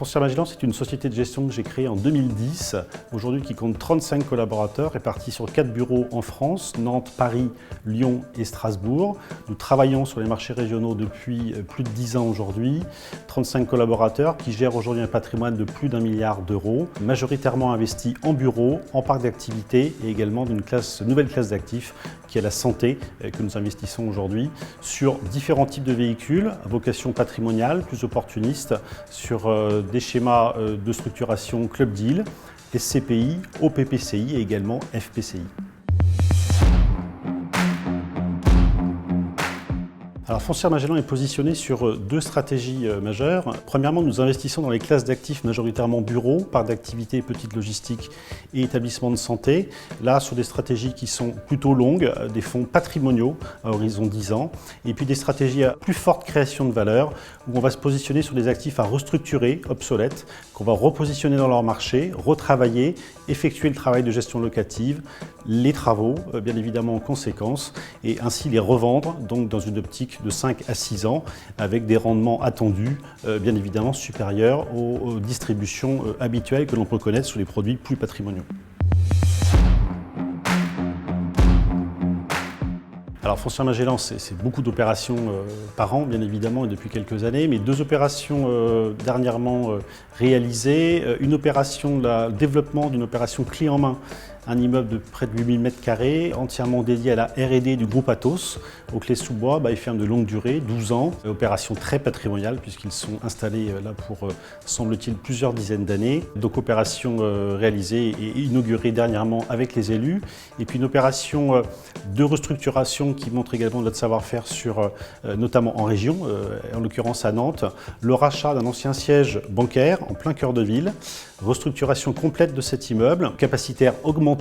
Foncière Magellan, c'est une société de gestion que j'ai créée en 2010, aujourd'hui qui compte 35 collaborateurs répartis sur 4 bureaux en France, Nantes, Paris, Lyon et Strasbourg. Nous travaillons sur les marchés régionaux depuis plus de 10 ans aujourd'hui. 35 collaborateurs qui gèrent aujourd'hui un patrimoine de plus d'1 milliard d'euros, majoritairement investis en bureaux, en parcs d'activités et également d'une nouvelle classe d'actifs qui est la santé, que nous investissons aujourd'hui sur différents types de véhicules à vocation patrimoniale, plus opportuniste, sur des schémas de structuration Club Deal, SCPI, OPPCI et également FPCI. Alors Foncière Magellan est positionné sur deux stratégies majeures. Premièrement, nous investissons dans les classes d'actifs majoritairement bureaux, parcs d'activités, petites logistiques et établissements de santé. Là, sur des stratégies qui sont plutôt longues, des fonds patrimoniaux à horizon 10 ans, et puis des stratégies à plus forte création de valeur, où on va se positionner sur des actifs à restructurer, obsolètes, qu'on va repositionner dans leur marché, retravailler, effectuer le travail de gestion locative, les travaux, bien évidemment en conséquence, et ainsi les revendre, donc dans une optique de 5 à 6 ans, avec des rendements attendus, bien évidemment supérieurs aux distributions habituelles que l'on peut connaître sur les produits plus patrimoniaux. Alors Foncière Magellan, c'est beaucoup d'opérations par an, bien évidemment, et depuis quelques années, mais deux opérations dernièrement réalisées. Une opération, le développement d'une opération clé en main, un immeuble de près de 8000 m², entièrement dédié à la R&D du groupe Atos, au Clé-sous-Bois, bail ferme de longue durée, 12 ans. Opération très patrimoniale puisqu'ils sont installés là pour, semble-t-il, plusieurs dizaines d'années. Donc opération réalisée et inaugurée dernièrement avec les élus. Et puis une opération de restructuration qui montre également notre savoir-faire sur, notamment en région, en l'occurrence à Nantes, le rachat d'un ancien siège bancaire en plein cœur de ville, restructuration complète de cet immeuble, capacitaire augmentée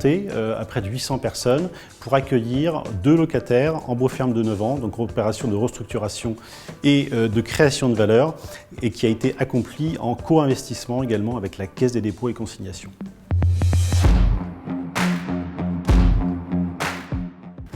à près de 800 personnes pour accueillir 2 locataires en beau ferme de 9 ans, donc opération de restructuration et de création de valeur et qui a été accomplie en co-investissement également avec la Caisse des dépôts et consignations.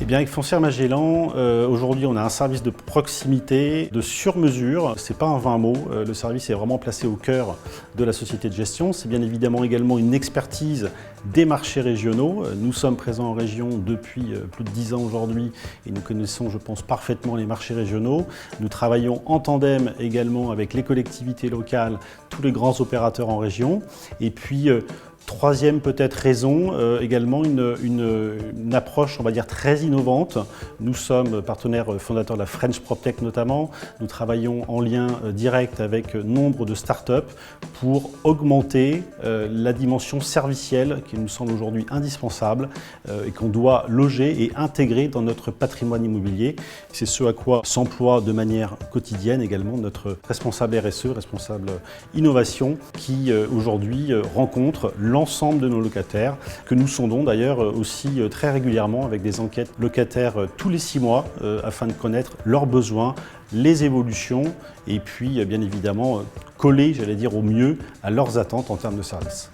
Eh bien, avec Foncière Magellan, aujourd'hui on a un service de proximité, de sur-mesure. C'est pas un vain mot, le service est vraiment placé au cœur de la société de gestion. C'est bien évidemment également une expertise des marchés régionaux. Nous sommes présents en région depuis plus de 10 ans aujourd'hui et nous connaissons, je pense, parfaitement les marchés régionaux. Nous travaillons en tandem également avec les collectivités locales, tous les grands opérateurs en région. Et puis, troisième peut-être raison, également une approche, on va dire, très innovante. Nous sommes partenaires fondateurs de la French PropTech notamment. Nous travaillons en lien direct avec nombre de startups pour augmenter la dimension servicielle qui nous semble aujourd'hui indispensable et qu'on doit loger et intégrer dans notre patrimoine immobilier. C'est ce à quoi s'emploie de manière quotidienne également notre responsable RSE, responsable innovation, qui aujourd'hui rencontre l'ensemble de nos locataires, que nous sondons d'ailleurs aussi très régulièrement avec des enquêtes locataires tous les 6 mois afin de connaître leurs besoins, les évolutions et puis bien évidemment coller, j'allais dire, au mieux à leurs attentes en termes de services.